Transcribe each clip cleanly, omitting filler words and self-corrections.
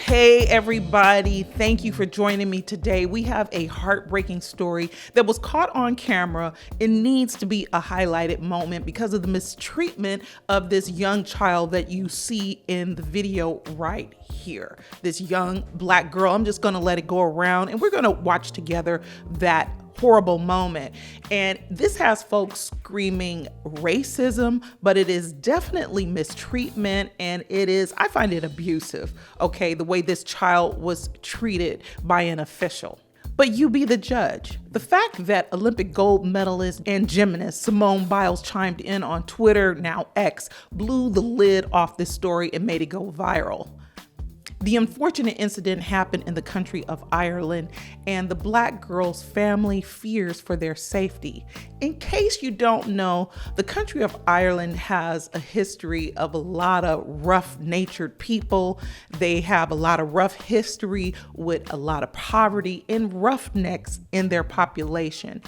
Hey everybody, thank you for joining me today. We have a heartbreaking story that was caught on camera. It needs to be a highlighted moment because of the mistreatment of this young child that you see in the video right here. This young black girl. I'm just gonna let it go around and we're gonna watch together that horrible moment. And this has folks screaming racism, but it is definitely mistreatment, and I find it abusive, okay, the way this child was treated by an official. But you be the judge. The fact that Olympic gold medalist and gymnast Simone Biles chimed in on Twitter, now X, blew the lid off this story and made it go viral. The unfortunate incident happened in the country of Ireland, and the black girl's family fears for their safety. In case you don't know, the country of Ireland has a history of a lot of rough-natured people. They have a lot of rough history with a lot of poverty and roughnecks in their population.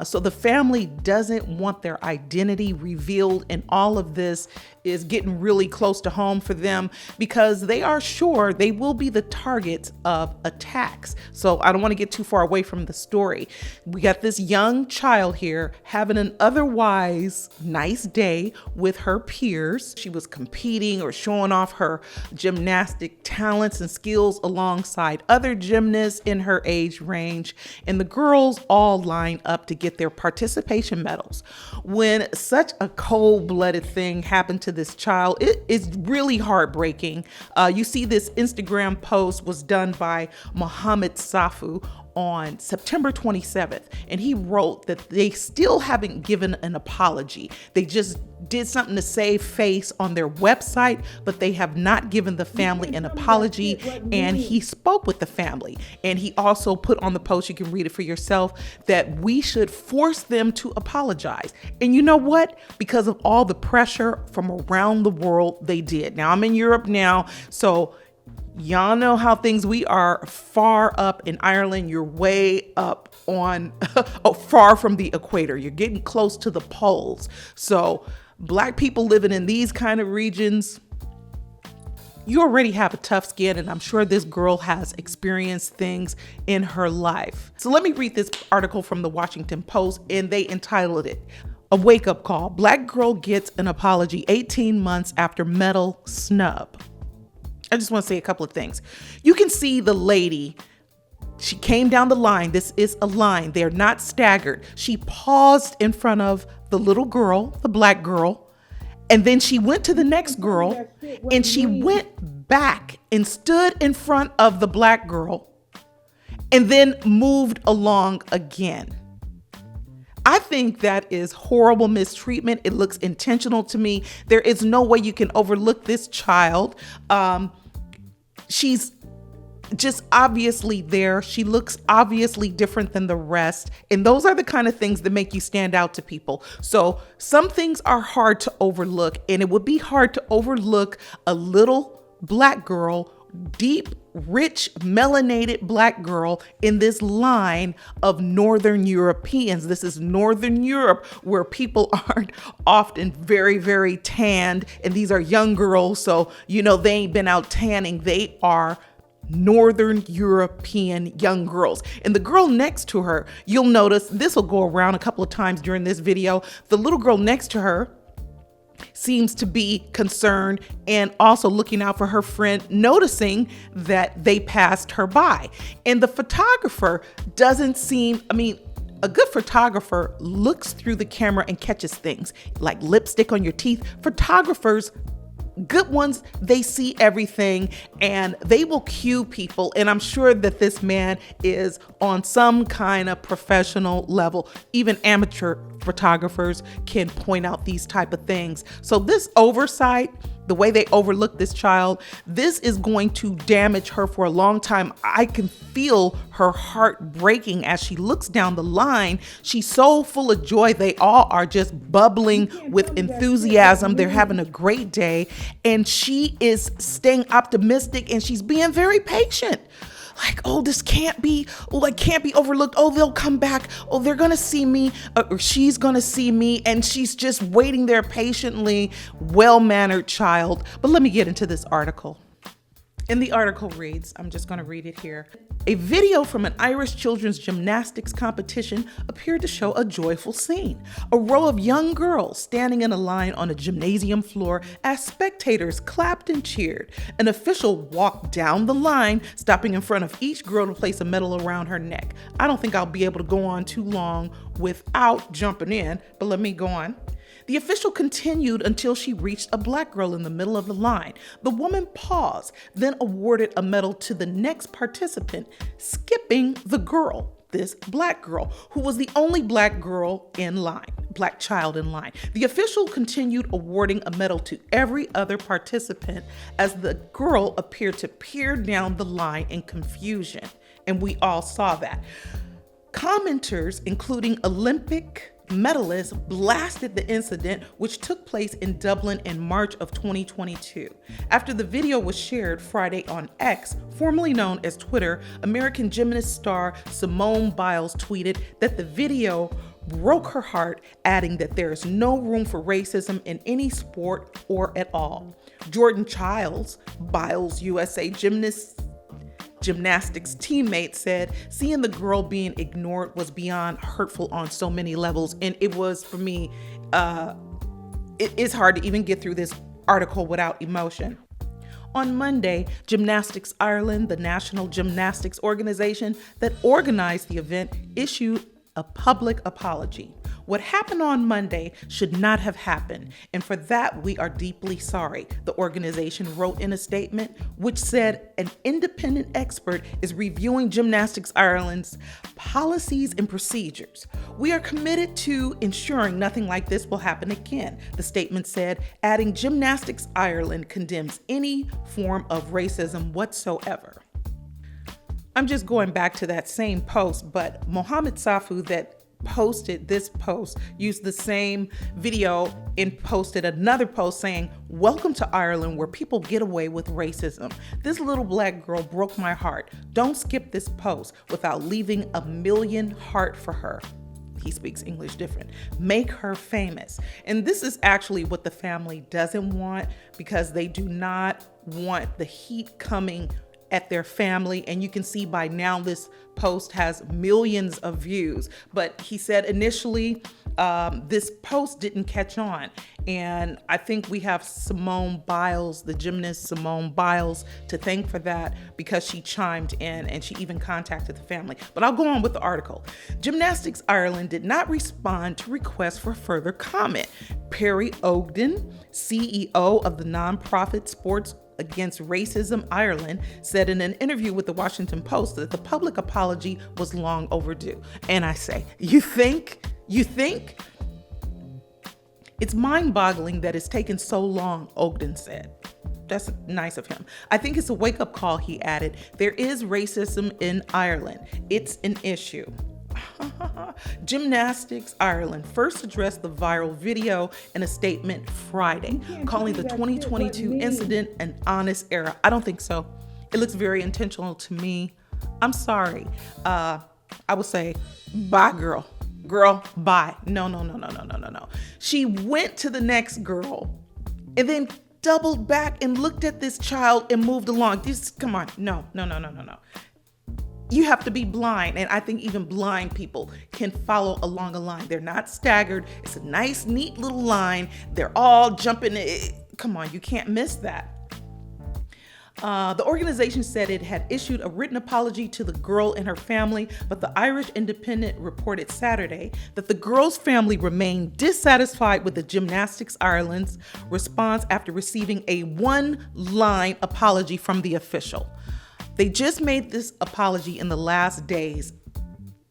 So the family doesn't want their identity revealed, and all of this is getting really close to home for them because they are sure they will be the targets of attacks. So I don't want to get too far away from the story. We got this young child here having an otherwise nice day with her peers. She was competing or showing off her gymnastic talents and skills alongside other gymnasts in her age range. And the girls all line up to get their participation medals. When such a cold-blooded thing happened to this child, it is really heartbreaking. You see this Instagram post was done by Mohammed Safu on September 27th, and he wrote that they still haven't given an apology. They just did something to save face on their website, but they have not given the family an apology. And he spoke with the family, and he also put on the post, you can read it for yourself, that we should force them to apologize. And you know what? Because of all the pressure from around the world, they did. Now I'm in Europe now, so y'all know how we are far up in Ireland. You're way up on, far from the equator. You're getting close to the poles. So black people living in these kind of regions, you already have a tough skin, and I'm sure this girl has experienced things in her life. So let me read this article from the Washington Post, and they entitled it, "A Wake-Up Call. Black Girl Gets an Apology 18 Months After Medal Snub." I just want to say a couple of things. You can see the lady, she came down the line. This is a line. They're not staggered. She paused in front of the little girl, the black girl, and then she went to the next girl, and she went back and stood in front of the black girl and then moved along again. I think that is horrible mistreatment. It looks intentional to me. There is no way you can overlook this child. She's just obviously there. She looks obviously different than the rest. And those are the kind of things that make you stand out to people. So some things are hard to overlook, and it would be hard to overlook a little black girl, deep, rich, melanated black girl in this line of Northern Europeans. This is Northern Europe, where people aren't often very, very tanned. And these are young girls. So, they ain't been out tanning. They are Northern European young girls. And the girl next to her, you'll notice, this will go around a couple of times during this video. The little girl next to her seems to be concerned and also looking out for her friend, noticing that they passed her by. And the photographer doesn't seem, a good photographer looks through the camera and catches things like lipstick on your teeth. Photographers, good ones, they see everything and they will cue people. And I'm sure that this man is on some kind of professional level. Even amateur photographers can point out these type of things. So this oversight, the way they overlook this child, this is going to damage her for a long time. I can feel her heart breaking as she looks down the line. She's so full of joy. They all are just bubbling with enthusiasm. They're having a great day. And she is staying optimistic, and she's being very patient. Like, oh, this can't be, it can't be overlooked. Oh, they'll come back. Oh, they're going to see me, or she's going to see me. And she's just waiting there patiently, well-mannered child. But let me get into this article. And the article reads, I'm just going to read it here. A video from an Irish children's gymnastics competition appeared to show a joyful scene. A row of young girls standing in a line on a gymnasium floor as spectators clapped and cheered. An official walked down the line, stopping in front of each girl to place a medal around her neck. I don't think I'll be able to go on too long without jumping in, but let me go on. The official continued until she reached a black girl in the middle of the line. The woman paused, then awarded a medal to the next participant, skipping the girl, this black girl, who was the only black girl in line, black child in line. The official continued awarding a medal to every other participant as the girl appeared to peer down the line in confusion. And we all saw that. Commenters, including Olympic medalists, blasted the incident, which took place in Dublin in March of 2022. After the video was shared Friday on X, formerly known as Twitter, American gymnast star Simone Biles tweeted that the video broke her heart, adding that there is no room for racism in any sport or at all. Jordan Childs, Biles USA gymnastics teammate, said seeing the girl being ignored was beyond hurtful on so many levels. And it was, for me, it is hard to even get through this article without emotion. On Monday, Gymnastics Ireland, the national gymnastics organization that organized the event, issued a public apology. What happened on Monday should not have happened, and for that we are deeply sorry, the organization wrote in a statement, which said an independent expert is reviewing Gymnastics Ireland's policies and procedures. We are committed to ensuring nothing like this will happen again, the statement said, adding Gymnastics Ireland condemns any form of racism whatsoever. I'm just going back to that same post, but Mohammed Safu that posted this post used the same video and posted another post saying, "Welcome to Ireland where people get away with racism. This little black girl broke my heart. Don't skip this post without leaving a million heart for her." He speaks English different. Make her famous. And this is actually what the family doesn't want, because they do not want the heat coming at their family. And you can see by now this post has millions of views. But he said initially this post didn't catch on. And I think we have Simone Biles, the gymnast Simone Biles, to thank for that, because she chimed in and she even contacted the family. But I'll go on with the article. Gymnastics Ireland did not respond to requests for further comment. Perry Ogden, CEO of the nonprofit Sports Against Racism Ireland, said in an interview with the Washington Post that the public apology was long overdue. And I say, you think? It's mind-boggling that it's taken so long, Ogden said. That's nice of him. I think it's a wake-up call, he added. There is racism in Ireland. It's an issue. Gymnastics Ireland first addressed the viral video in a statement Friday, calling the 2022 incident an honest error. I don't think so. It looks very intentional to me. I'm sorry. I would say, bye, girl. Girl, bye. No. She went to the next girl and then doubled back and looked at this child and moved along. Come on. No. You have to be blind, and I think even blind people can follow along a line. They're not staggered. It's a nice, neat little line. They're all jumping. Come on, you can't miss that. The organization said it had issued a written apology to the girl and her family, but the Irish Independent reported Saturday that the girl's family remained dissatisfied with the Gymnastics Ireland's response after receiving a one-line apology from the official. They just made this apology in the last days,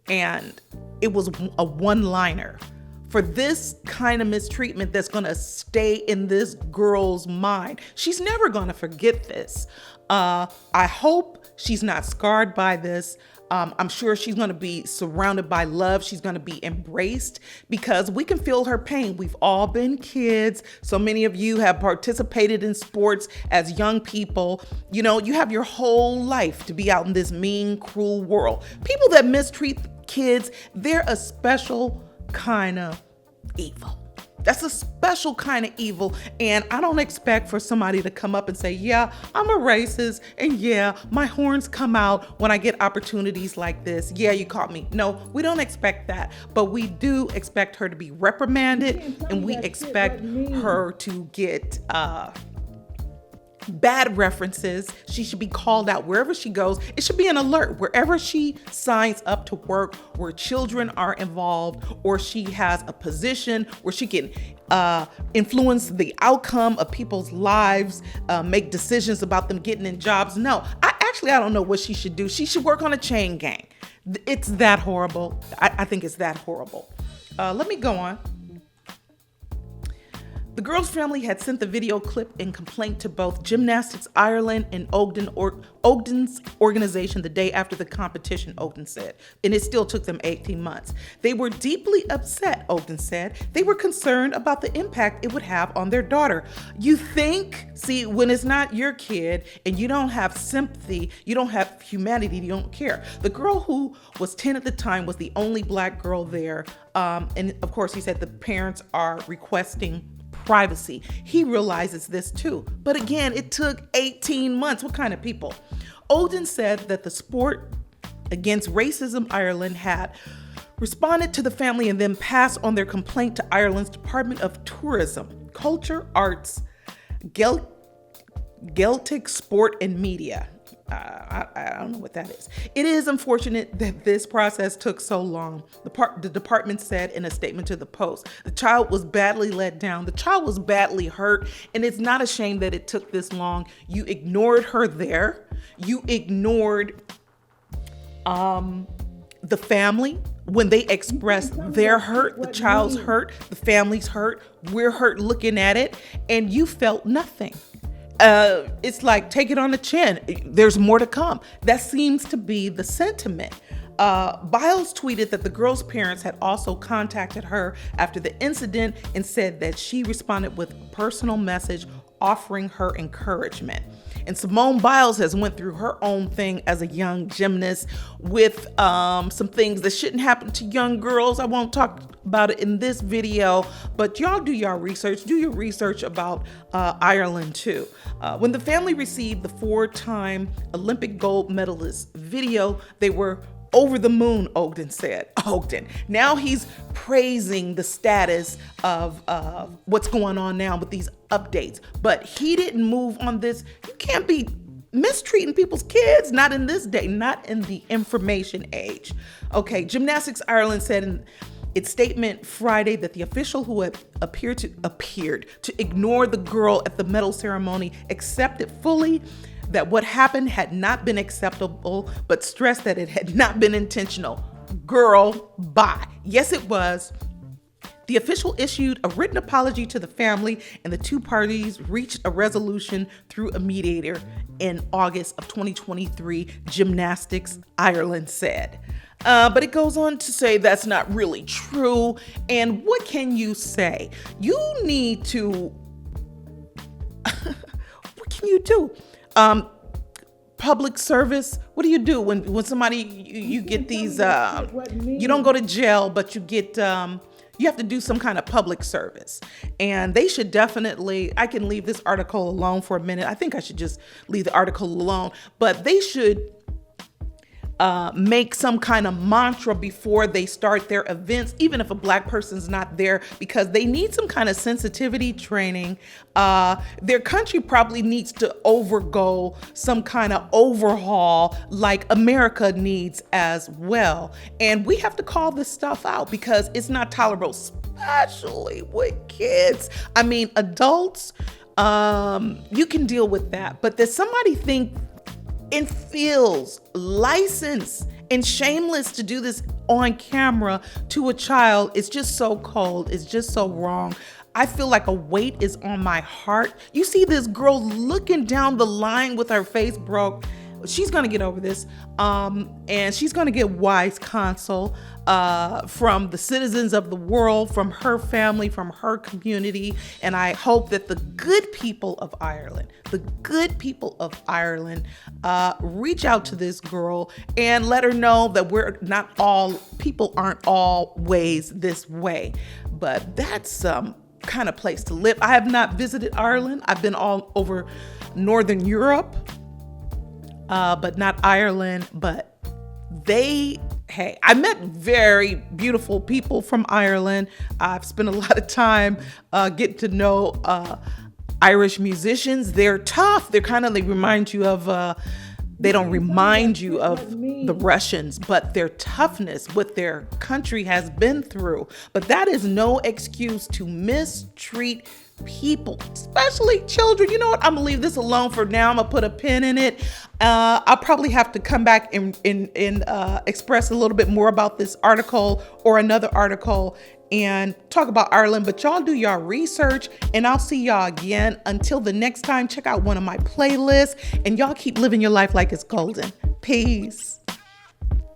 and it was a one-liner. For this kind of mistreatment that's going to stay in this girl's mind, she's never going to forget this. I hope she's not scarred by this. I'm sure she's going to be surrounded by love. She's going to be embraced, because we can feel her pain. We've all been kids. So many of you have participated in sports as young people. You know, you have your whole life to be out in this mean, cruel world. People that mistreat kids, they're a special kind of evil. That's a special kind of evil. And I don't expect for somebody to come up and say, yeah, I'm a racist. And yeah, my horns come out when I get opportunities like this. Yeah, you caught me. No, we don't expect that. But we do expect her to be reprimanded, and we expect her to get bad references. She should be called out wherever she goes. It should be an alert wherever she signs up to work, where children are involved, or she has a position where she can influence the outcome of people's lives, make decisions about them getting in jobs. No, I don't know what she should do. She should work on a chain gang. It's that horrible. I think it's that horrible. Let me go on. The girl's family had sent the video clip in complaint to both Gymnastics Ireland and Ogden's organization the day after the competition, Ogden said, and it still took them 18 months. They were deeply upset, Ogden said. They were concerned about the impact it would have on their daughter. You think, see, when it's not your kid and you don't have sympathy, you don't have humanity, you don't care. The girl who was 10 at the time was the only Black girl there. And of course, he said the parents are requesting privacy. He realizes this too. But again, it took 18 months. What kind of people? Ogden said that the Sport Against Racism Ireland had responded to the family and then passed on their complaint to Ireland's Department of Tourism, Culture, Arts, Gaelic Sport and Media. I don't know what that is. It is unfortunate that this process took so long. The department said in a statement to the Post, the child was badly let down. The child was badly hurt, and it's not a shame that it took this long. You ignored her there. You ignored the family when they expressed their hurt, the child's hurt, the family's hurt, we're hurt looking at it, and you felt nothing. It's like, take it on the chin. There's more to come. That seems to be the sentiment. Biles tweeted that the girl's parents had also contacted her after the incident and said that she responded with a personal message offering her encouragement. And Simone Biles has went through her own thing as a young gymnast with some things that shouldn't happen to young girls. I won't talk about it in this video, but y'all do your research. Do your research about Ireland too. When the family received the 4-time Olympic gold medalist video, they were over the moon, Ogden said. Ogden. Now he's praising the status of what's going on now with these updates. But he didn't move on this. You can't be mistreating people's kids, not in this day, not in the information age. Okay, Gymnastics Ireland said in its statement Friday that the official who had appeared to ignore the girl at the medal ceremony accepted fully that what happened had not been acceptable, but stressed that it had not been intentional. Girl, bye. Yes, it was. The official issued a written apology to the family, and the two parties reached a resolution through a mediator in August of 2023, Gymnastics Ireland said. But it goes on to say that's not really true. And what can you say? You need to, what can you do? Public service. What do you do when somebody, you get these, you don't go to jail, but you get, you have to do some kind of public service. And they should definitely, I can leave this article alone for a minute. I think I should just leave the article alone, but they should make some kind of mantra before they start their events, even if a Black person's not there, because they need some kind of sensitivity training. Their country probably needs to undergo some kind of overhaul like America needs as well. And we have to call this stuff out because it's not tolerable, especially with kids. I mean, adults, you can deal with that, but does somebody think and feels licensed and shameless to do this on camera to a child? It's just so cold. It's just so wrong. I feel like a weight is on my heart. You see this girl looking down the line with her face broke. She's going to get over this. And she's going to get wise counsel from the citizens of the world, from her family, from her community. And I hope that the good people of Ireland, reach out to this girl and let her know that people aren't always this way. But that's kind of place to live. I have not visited Ireland. I've been all over Northern Europe, but not Ireland. But I met very beautiful people from Ireland. I've spent a lot of time getting to know Irish musicians. They're tough. They remind you of, they don't remind you of the Russians, but their toughness, what their country has been through. But that is no excuse to mistreat people, especially children. You know what? I'm gonna leave this alone for now. I'm gonna put a pin in it. I'll probably have to come back and express a little bit more about this article or another article and talk about Ireland, but y'all do y'all research, and I'll see y'all again. Until the next time, check out one of my playlists, and y'all keep living your life like it's golden. Peace.